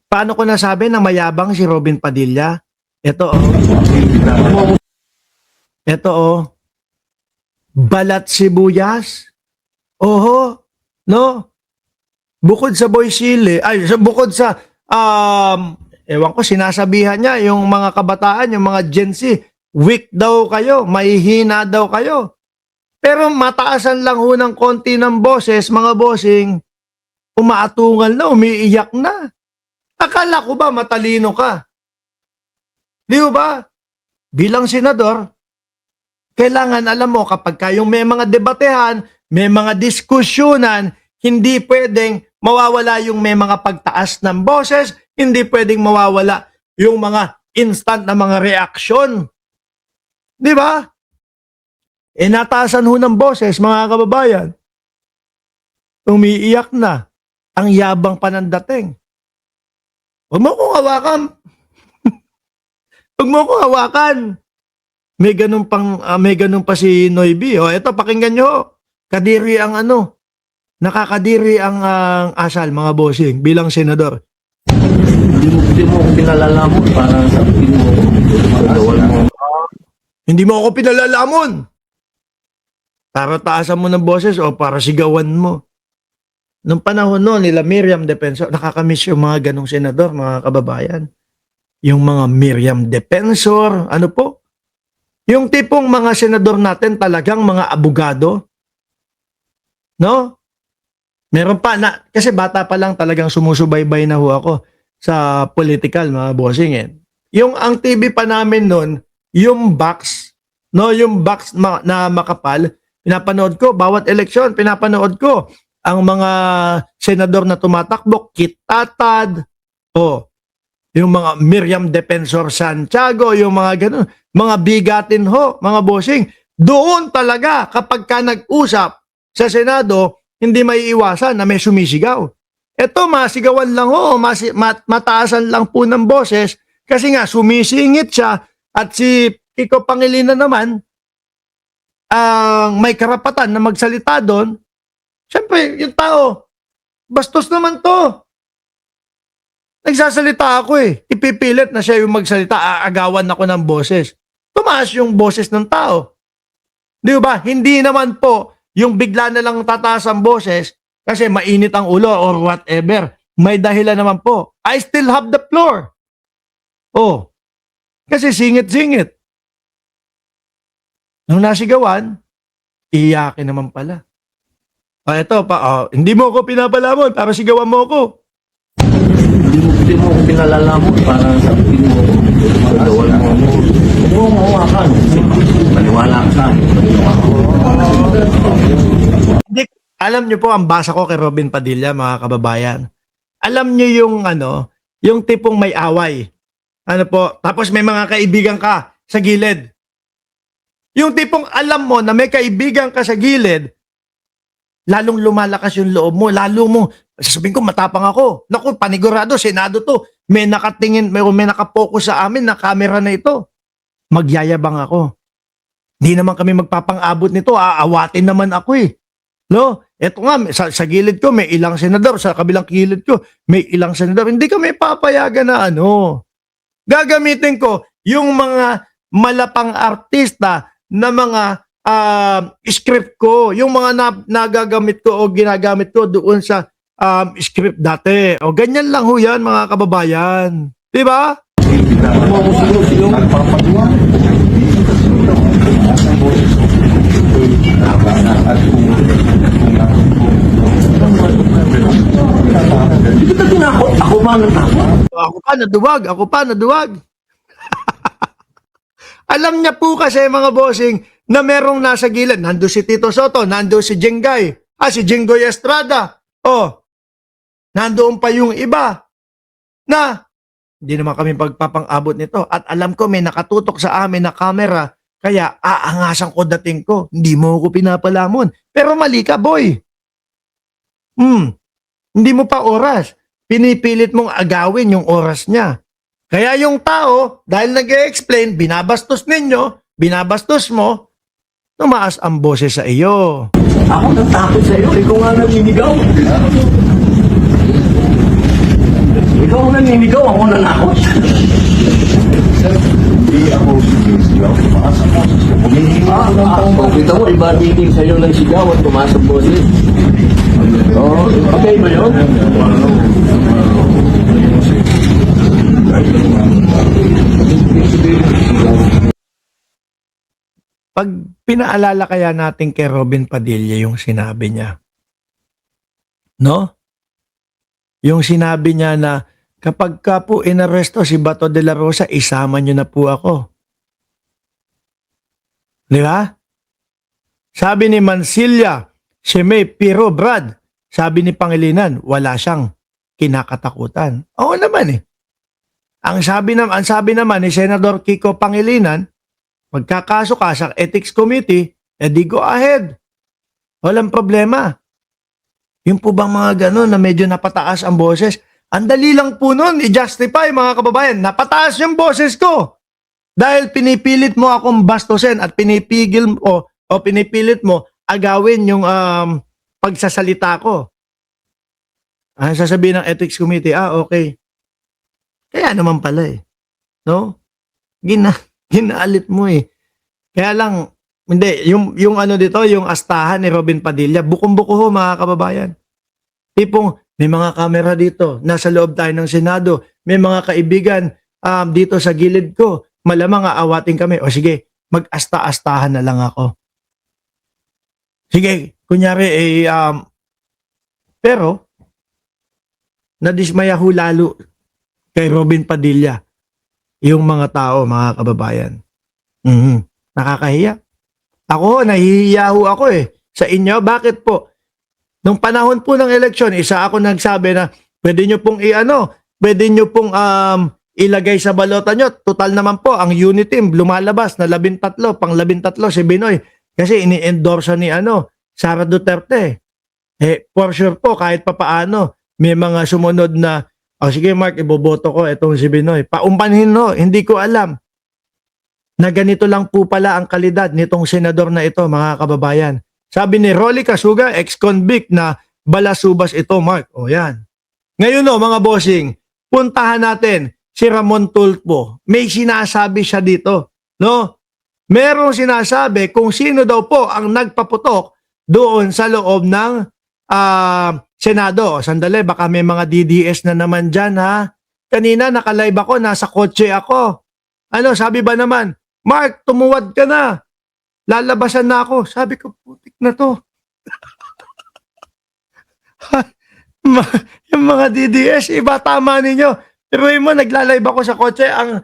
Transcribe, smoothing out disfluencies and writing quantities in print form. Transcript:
Paano ko nasabi na mayabang si Robin Padilla? Ito oh. Ito oh. Balat sibuyas. Oho. No? Bukod sa Boy Sile, bukod sa, ewan ko, sinasabihan niya, yung mga kabataan, yung mga Gen Z, weak daw kayo, mahihina daw kayo. Pero mataasan lang ho ng konti ng boses, mga bossing, umaatungal na, umiiyak na. Akala ko ba matalino ka? Di ba? Bilang senador, kailangan alam mo kapag kayong may mga debatehan, may mga diskusyonan, hindi pwedeng mawawala yung may mga pagtaas ng boses, hindi pwedeng mawawala yung mga instant na mga reaksyon. Di ba? Nataasan ho ng boses, mga kababayan. Umiiyak na. Ang yabang pa ng dating. Huwag mo kong hawakan. Huwag mo kong hawakan. May ganun pa si Noybi. O, eto, pakinggan nyo. Kadiri ang nakakadiri ang asal, mga bossing, bilang senador. Hindi mo ako pinalalamon para sabihin mo. Hindi mo ako pinalalamon. Para taasan mo ng boses o para sigawan mo. Nung panahon noon nila Miriam Defensor, nakakamiss yung mga ganong senador, mga kababayan. Yung mga Miriam Defensor, ano po? Yung tipong mga senador natin talagang mga abogado. No? Meron pa na, kasi bata pa lang talagang sumusubaybay na ho ako sa political, mga bossing eh. Yung ang TV pa namin noon, yung box, no, yung box na makapal, pinapanood ko, bawat eleksyon, pinapanood ko. Ang mga senador na tumatakbo, Kit Tatad, yung mga Miriam Defensor Santiago, yung mga ganun, mga bigatin ho, mga bossing. Doon talaga, kapag ka nag-usap sa Senado, hindi may iwasan na may sumisigaw. Ito, masigawan lang ho, mataasan lang po ng boses, kasi nga sumisingit siya, at si Kiko Pangilinan naman, ang may karapatan na magsalita doon. Siyempre, yung tao, bastos naman to. Nagsasalita ako eh. Ipipilit na siya yung magsalita, aagawan ako ng boses. Tumaas yung boses ng tao. Di ba? Hindi naman po yung bigla na lang tataas ang boses kasi mainit ang ulo or whatever. May dahilan naman po. I still have the floor. Kasi singit-singit. Nung nasigawan, iyakin naman pala. Ito pa, hindi mo ako pinapalamon para sigawan mo ako. Hindi mo ako pinalalamon para sabihin mo. Huwag mo mahawakan. Maniwala ka sa akin. Alam niyo po, ang basa ko kay Robin Padilla, mga kababayan. Alam niyo yung tipong may away. Tapos may mga kaibigan ka sa gilid. Yung tipong alam mo na may kaibigan ka sa gilid, lalong lumalakas yung loob mo, sasabihin ko, matapang ako. Naku, panigurado, Senado to. May nakatingin, may nakapokus sa amin na camera na ito. Magyayabang ako. Hindi naman kami magpapang-abot nito, aawatin naman ako eh. No? Eto nga, sa gilid ko, may ilang senador. Sa kabilang gilid ko, may ilang senador. Hindi kami papayagan na Gagamitin ko yung mga malapang artista na mga script ko, yung mga nagagamit ko o ginagamit ko doon sa script dati. Ganyan lang ho yan, mga kababayan. Diba? Ako pa naduwag. Alam niya po kasi, mga bossing, na merong nasa gilid. Nando si Tito Soto, nando si Jengay, si Jenggoy Estrada. Nandoon pa yung iba na hindi naman kami pagpapang-abot nito. At alam ko may nakatutok sa amin na camera, kaya aangasan ko dating ko. Hindi mo ko pinapalamon. Pero mali ka, boy. Hindi mo pa oras. Pinipilit mong agawin yung oras niya. Kaya yung tao, dahil nag-e-explain, binabastos ninyo, binabastos mo, tumaas ang boses sa iyo. Ako natakot sa iyo, ikaw nga naninigaw. Ikaw Ikaw ang naninigaw, ako nanakot. Hindi ako sumisigaw. Tumaas ang boses ko. Humihinga ako ng tawag. Kita mo, iba titig sa'yo ng sigaw at tumaas ang boses. Oo, okay ba yun? Pag pinaalala kaya natin kay Robin Padilla yung sinabi niya, no? Yung sinabi niya na kapag ka po inaresto si Bato de la Rosa, isama niyo na po ako. Di ba? Sabi ni Mansilla, si May Piro Brad, sabi ni Pangilinan, wala siyang kinakatakutan. Oo naman eh. Ang sabi naman ni Senador Kiko Pangilinan, magkakaso ka sa Ethics Committee, di go ahead. Walang problema. Yung po bang mga gano'n na medyo napataas ang boses? Ang dali lang po nun, i-justify mga kababayan, napataas yung boses ko. Dahil pinipilit mo akong bastusin at pinipigil o pinipilit mo agawin yung pagsasalita ko. Sasabihin ng Ethics Committee, okay. Kaya naman pala eh. No? Ginaalit mo eh. Kaya lang, hindi, yung ano dito, yung astahan ni Robin Padilla, bukong-buko ho mga kababayan. Tipong, may mga kamera dito, nasa loob tayo ng Senado, may mga kaibigan dito sa gilid ko, malamang aawatin kami. O sige, mag-asta-astahan na lang ako. Sige, kunyari, pero, nadismaya ho lalo kay Robin Padilla yung mga tao, mga kababayan. Nakakahiya. Ako, nahihiya ho ako eh. Sa inyo, bakit po? Nung panahon po ng eleksyon, isa ako nagsabi na pwede nyo pong pwede nyo pong ilagay sa balota nyo. Total naman po, ang unit team lumalabas na 13, pang 13 si Binoy. Kasi ini-endorse ni Sara Duterte. For sure po, kahit papaano, may mga sumunod na, sige Mark, iboboto ko itong si Binoy. Paumpanhin no, hindi ko alam na ganito lang po pala ang kalidad nitong senador na ito, mga kababayan. Sabi ni Rolly Casuga, ex-convict na balasubas ito, Mark. O yan. Ngayon no, mga bossing, puntahan natin si Ramon Tulfo. May sinasabi siya dito. No? Merong sinasabi kung sino daw po ang nagpaputok doon sa loob ng Senado. Sandali, baka may mga DDS na naman dyan, ha? Kanina, nakalive ako, nasa kotse ako. Sabi ba naman, Mark, tumuwad ka na. Lalabasan na ako. Sabi ko, putik na to. Yung mga DDS, iba tama ninyo. Pero mo, naglalive ako sa kotse, ang